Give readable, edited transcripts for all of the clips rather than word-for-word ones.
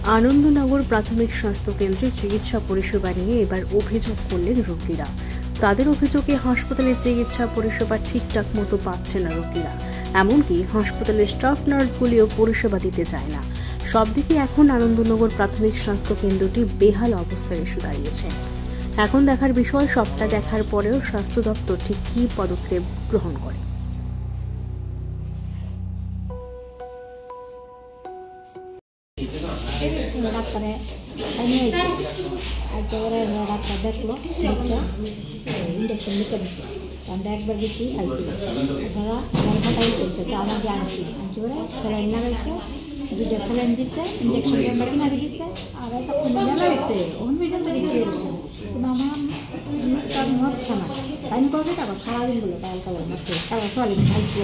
আনন্দনগর প্রাথমিক স্বাস্থ্য কেন্দ্রে চিকিৎসা পরিষেবা নিয়ে এবার অভিযোগ করলেন রোগীরা। তাদের অভিযোগে হাসপাতালে চিকিৎসা পরিষেবা ঠিকঠাক মতো পাচ্ছে না রোগীরা। এমনকি হাসপাতালের স্টাফ নার্সগুলিও পরিষেবা দিতে চায় না। সব দিকে এখন আনন্দনগর প্রাথমিক স্বাস্থ্য কেন্দ্রটি বেহাল অবস্থায় এসে দাঁড়িয়েছে। এখন দেখার বিষয়, সবটা দেখার পরেও স্বাস্থ্য দপ্তর ঠিক কী পদক্ষেপ গ্রহণ করে। ডাক্তারে ডাক্তার দেখলো, ইঞ্জেকশন লিখে দিচ্ছে। আমরা একবার গেছি আইসি, আপনারা আমার কথা বলছে তো আমাকে আনছি করে স্যালাইন লাগাইছে, 2টা স্যালাইন দিচ্ছে, ইঞ্জেকশন চেম্বারে নাড়ি দিচ্ছে। আর একটা জানাইছে ওখান মিডিয়াম থেকে দিয়ে দিচ্ছে, কিন্তু আমার তার মত খানা তাই করবে। তারপর সারাদিন বলে কাল কালার মারছে, তারপর চলে খাইছিল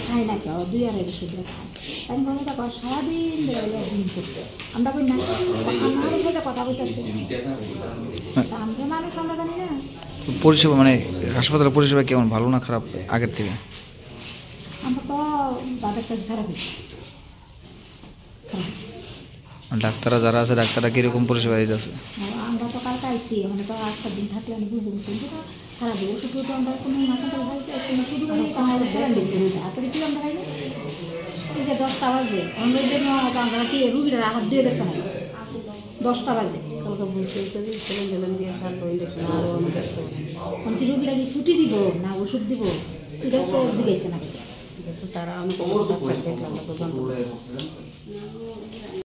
খায় না কেউ 2-2.5 বছর ধরে খায়। তাই বলে তারপর সারাদিন দিন করছে। আমরা বলি না আমার সাথে কথা বলতেছে, আমরা মানুষ আমরা জানি না। পরিষেবা মানে হাসপাতালের পরিষেবা কেমন, ভালো না খারাপ আগের থেকে? আমরা তো তাদের কাছে খারাপ হয়েছে। ডাক্তাররা যারা আছে ডাক্তাররা কীরকম পরিষেবা দিতেছে? আমরা তো কালকে আইসি, মানে তো আজকের দিন থাকলে আমি বুঝবো, কিন্তু খারাপ হবে ওষুধ তো আমরা কোনো মাথাটা বলতে শুধু তারপরে কি আমরা খাইনি এই যে 10টা বাজে অন্যের জন্য আমরা কি রুগীরা হাত দিয়ে দেখছে না 10টা বাজে কালকে বলছে সেলেন দিয়ে সারলো ইঞ্জেকশন কি রুগীরা কি ছুটি দিব না ওষুধ দিব এটা তো জিজ্ঞাসা না, তারা আমি দেখলাম।